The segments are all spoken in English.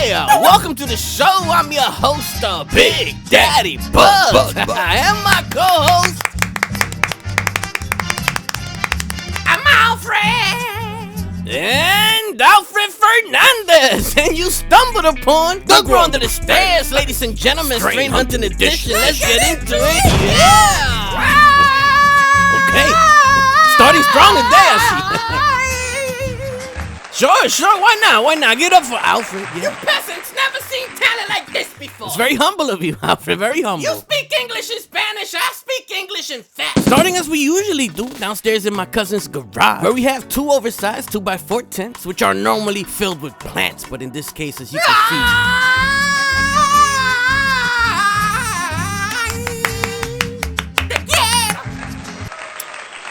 Yeah, welcome to the show. I'm your host, Big Daddy Buzz. I am my co-host. I'm Alfred. And Alfred Fernandez. And you stumbled upon Thegrowunderthestairs, ladies and gentlemen. Strain Hunting Edition. Let's get into it. Yeah. Okay. Starting strong today, I see. Sure, why not? Why not? Get up for Alfred. Yeah. You peasants never seen talent like this before. It's very humble of you, Alfred, very humble. You speak English and Spanish, I speak English and fast. Starting as we usually do, downstairs in my cousin's garage, where we have two oversized 2x4 tents, which are normally filled with plants, but in this case, as you can see...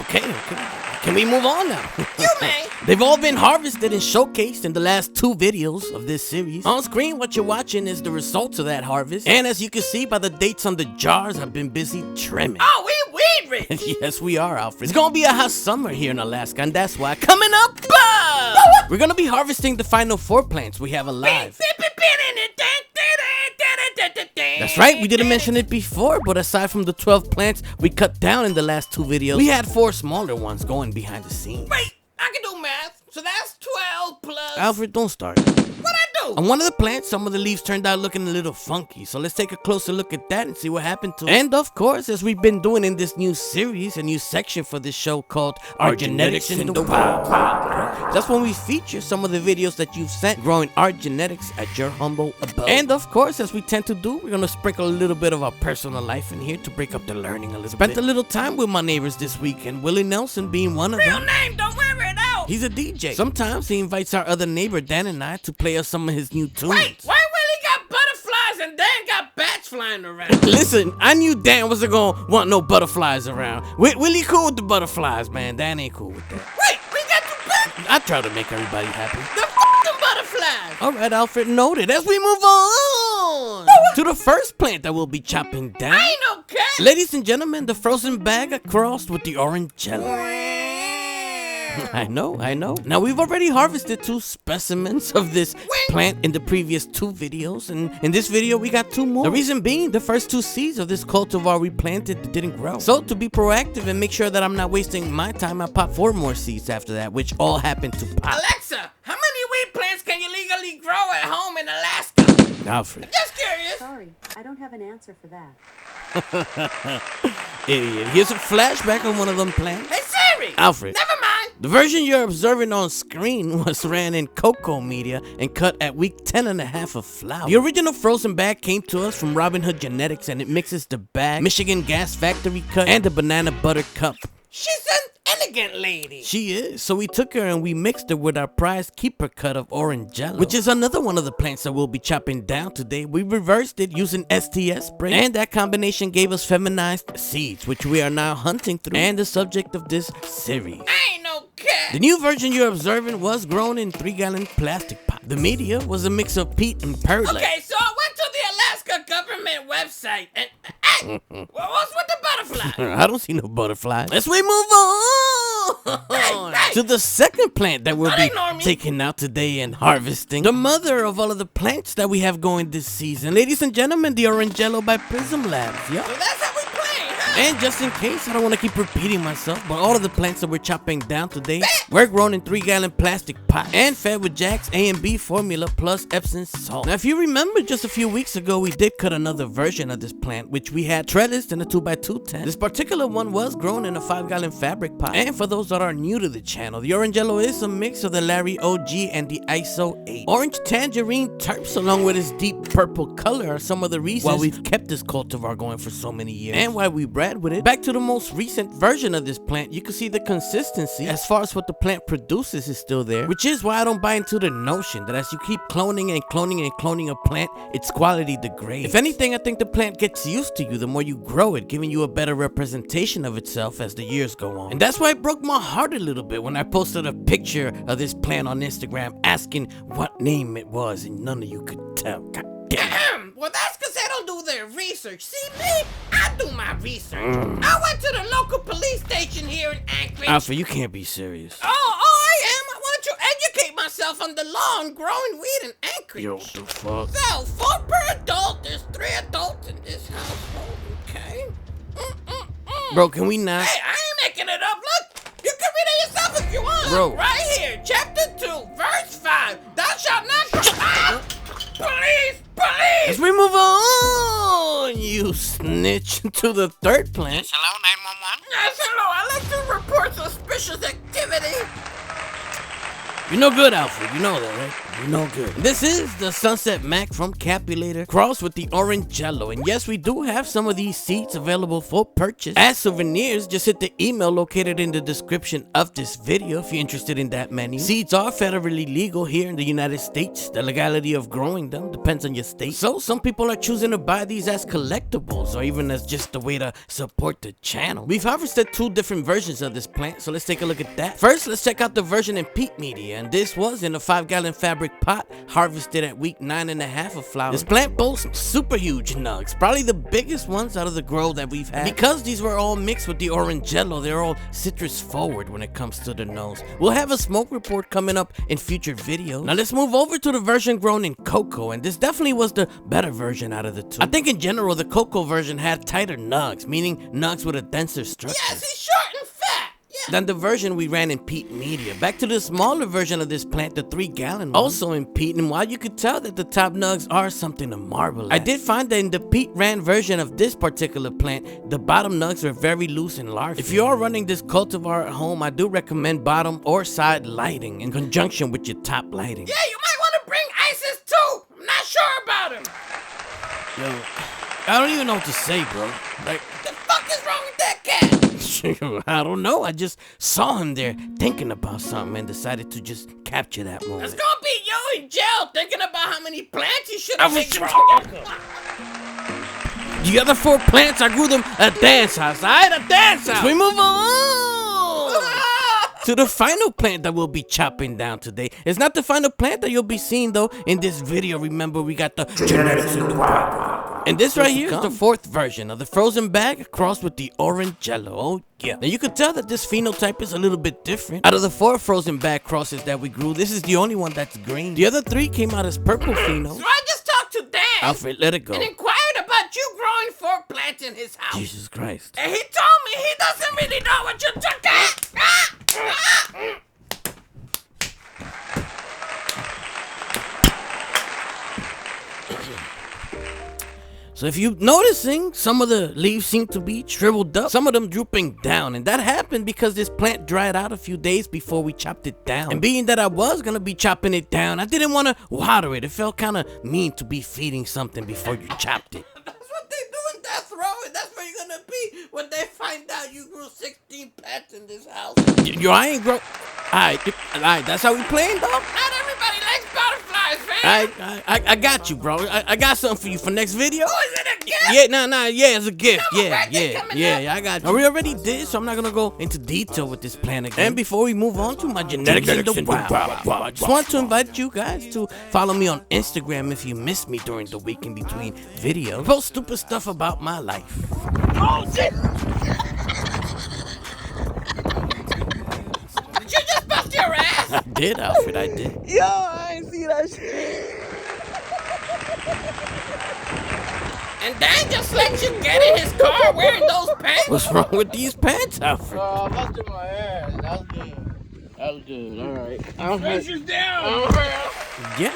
Okay. Can we move on now? You may. They've all been harvested and showcased in the last two videos of this series. On screen, what you're watching is the results of that harvest. And as you can see by the dates on the jars, I've been busy trimming. Oh, we weed rich. Yes, we are, Alfred. It's gonna be a hot summer here in Alaska, and that's why coming up, we're gonna be harvesting the final 4 plants we have alive. That's right, we didn't mention it before, but aside from the 12 plants we cut down in the last 2 videos, we had 4 smaller ones going behind the scenes. Wait, I can do math. So that's 12 plus... Alfred, don't start. What'd I do? On one of the plants, some of the leaves turned out looking a little funky, so let's take a closer look at that and see what happened to it. And of course, as we've been doing in this new series, a new section for this show called Our Genetics in the Wild. That's when we feature some of the videos that you've sent growing our genetics at your humble abode. And of course, as we tend to do, we're gonna sprinkle a little bit of our personal life in here to break up the learning a little bit. Spent a little time with my neighbors this week, and Willie Nelson being one of them. Real name, don't wear it out. He's a DJ. Sometimes he invites our other neighbor Dan and I to play us some of his new tunes. Wait, why Willie got butterflies and Dan got bats flying around? Listen, I knew Dan wasn't gonna want no butterflies around. Willie cool with the butterflies, man. Dan ain't cool with that. Wait, we got the bats? I try to make everybody happy. The f***ing butterflies. All right, Alfred, noted. As we move on to the first plant that we'll be chopping down. I ain't no cat. Ladies and gentlemen, the frozen bag crossed with the Orangecello. I know. Now, we've already harvested 2 specimens of this plant in the previous 2 videos, and in this video, we got 2 more. The reason being, the first 2 seeds of this cultivar we planted didn't grow. So, to be proactive and make sure that I'm not wasting my time, I popped 4 more seeds after that, which all happened to pop. Alexa, how many weed plants can you legally grow at home in Alaska? Alfred. Just curious. Sorry, I don't have an answer for that. Idiot. Here's a flashback on one of them plants. Hey, Siri. Alfred. Never mind. The version you're observing on screen was ran in cocoa media and cut at week 10.5 of flower. The original frozen bag came to us from Robin Hood Genetics, and it mixes the bag, Michigan Gas Factory cut, and the banana butter cup. She's an elegant lady. She is. So we took her and we mixed her with our prized keeper cut of Orangecello, which is another one of the plants that we'll be chopping down today. We reversed it using STS spray, and that combination gave us feminized seeds, which we are now hunting through, and the subject of this series. I ain't no cat. The new version you're observing was grown in 3-gallon plastic pot. The media was a mix of peat and perlite. Okay, so I went to the Alaska government website and what's with the butterfly? I don't see no butterflies. Let's move on to the second plant that we'll be taking out today and harvesting. The mother of all of the plants that we have going this season. Ladies and gentlemen, the Orangecello by Prism Labs. Yep. So that's how we play, huh? And just in case, I don't want to keep repeating myself, but all of the plants that we're chopping down today were grown in 3-gallon plastic pots and fed with Jack's A and B formula plus Epsom salt. Now, if you remember, just a few weeks ago, we did cut another version of this plant, which we had trellised in a 2x2 tent. This particular one was grown in a 5-gallon fabric pot. And for those that are new to the channel, the Orangecello is a mix of the Larry OG and the ISO 8. Orange tangerine terps, along with its deep purple color, are some of the reasons why we've kept this cultivar going for so many years and why we bred with it. Back to the most recent version of this plant, you can see the consistency as far as what the plant produces is still there, which is why I don't buy into the notion that as you keep cloning and cloning and cloning a plant, its quality degrades. If anything, I think the plant gets used to you the more you grow it, giving you a better representation of itself as the years go on. And that's why it broke my heart a little bit when I posted a picture of this plant on Instagram asking what name it was, and none of you could tell. God damn. Well, that's because they don't do their research. See me? I do my research. I went to the local police station here in Anchorage. Alfred, you can't be serious. Oh, I am. Why don't you educate myself on the law on growing weed in Anchorage? secret. Yo, what the fuck? So, 4 per adult. There's 3 adults in this household. Okay. Bro, can we not? Hey, I ain't making it up. Look, you can read it yourself if you want. Bro. Right here, chapter 2, verse 5. Thou shalt not. Police! Police! As we move on, you snitch, to the third plant. Hello, 911. Yes, hello. I'd like to report suspicious activity. You're no good, Alfred. You know that, right? You're no good. This is the Sunset Mac from Capulator, crossed with the Orangecello. And yes, we do have some of these seats available for purchase as souvenirs. Just hit the email located in the description of this video if you're interested in that menu. Seeds are federally legal here in the United States. The legality of growing them depends on your state. So some people are choosing to buy these as collectibles or even as just a way to support the channel. We've harvested 2 different versions of this plant, so let's take a look at that. First, let's check out the version in peat media. And this was in a 5-gallon fabric pot, harvested at week 9.5 of flower. This plant boasts super huge nugs, probably the biggest ones out of the grow that we've had. Because these were all mixed with the Orangecello, they're all citrus forward when it comes to the nose. We'll have a smoke report coming up in future videos. Now let's move over to the version grown in cocoa, and this definitely was the better version out of the 2. I think in general the cocoa version had tighter nugs, meaning nugs with a denser structure. Yes, he's short and fat. Than the version we ran in peat media. Back to the smaller version of this plant, the 3-gallon one, also in peat, and while you could tell that the top nugs are something to marvel at, I did find that in the peat ran version of this particular plant, the bottom nugs are very loose and large. If you are running this cultivar at home, I do recommend bottom or side lighting in conjunction with your top lighting. Yeah, you might want to bring ISIS too. I'm not sure about him. Yo, I don't even know what to say, bro. Like, The fuck is wrong with that cat? I don't know. I just saw him there thinking about something and decided to just capture that moment. It's gonna be you in jail thinking about how many plants you should have taken. The other 4 plants, I grew them at dance house. Alright, a dance house. We move on to the final plant that we'll be chopping down today. It's not the final plant that you'll be seeing though in this video. Remember, we got the genetics in the wild. And this right here is the 4th version of the frozen bag crossed with the Orangecello. Oh yeah. Now you could tell that this phenotype is a little bit different. Out of the 4 frozen bag crosses that we grew, this is the only one that's green. The other 3 came out as purple pheno. So I just talked to Dan. Alfred, let it go. And inquired about you growing 4 plants in his house. Jesus Christ. And he told me he doesn't really know what you're talking. So if you're noticing, some of the leaves seem to be shriveled up, some of them drooping down, and that happened because this plant dried out a few days before we chopped it down. And being that I was gonna be chopping it down, I didn't want to water it. It felt kind of mean to be feeding something before you chopped it. That's what they do in death row, and that's where you're gonna be when they find out you grew 16 pets in this house. I ain't grow. Alright, that's how we playing, dog. Not everybody likes butterflies, man. I got you, bro. I got something for you for next video. Oh, is it a gift? Yeah, yeah, it's a gift. Come on, birthday coming up. I got you. Now, we already did, so I'm not gonna go into detail with this plan again. And before we move on to my genetics in the wild, I just want to invite you guys to follow me on Instagram if you miss me during the week in between videos. I post stupid stuff about my life. Oh, shit. Did you just bust your ass? I did, Alfred, I did. Yo, I ain't see that shit. And Dan just let you get in his car wearing those pants? What's wrong with these pants, Alfred? I busted my ass. That was good. That was good. All right. Pressure's down. Yeah.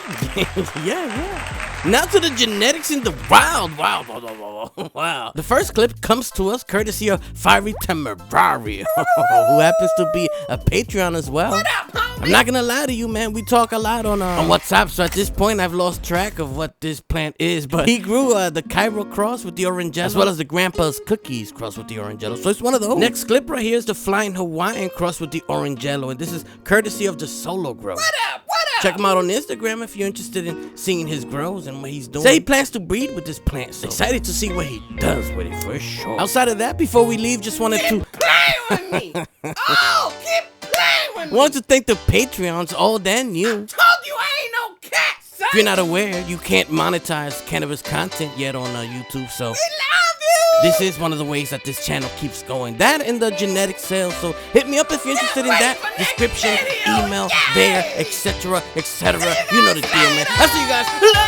Now to the genetics in the wild. Wow. The first clip comes to us courtesy of Fiery Temerari, who happens to be a Patreon as well. What up, homie? I'm not gonna lie to you, man. We talk a lot on WhatsApp, so at this point I've lost track of what this plant is. But he grew the Cairo cross with the Orangecello, as well as the Grandpa's Cookies cross with the Orangecello. So it's one of those. Next clip right here is the Flying Hawaiian cross with the Orangecello, and this is courtesy of the Solo Grow. What up? Check him out on Instagram if you're interested in seeing his grows and what he's doing. Say he plans to breed with this plant, so excited to see what he does with it for sure. Outside of that, before we leave, just wanted to Play with me. Oh, keep playing with me. want to thank the Patreons, old and new. Told you I ain't no cat, son. If you're not aware, you can't monetize cannabis content yet on YouTube, so We love you. This is one of the ways that this channel keeps going. That and the genetic sales. So hit me up if you're interested in that. Description, email, there, etc., etc. You know the deal, man. I'll see you guys later.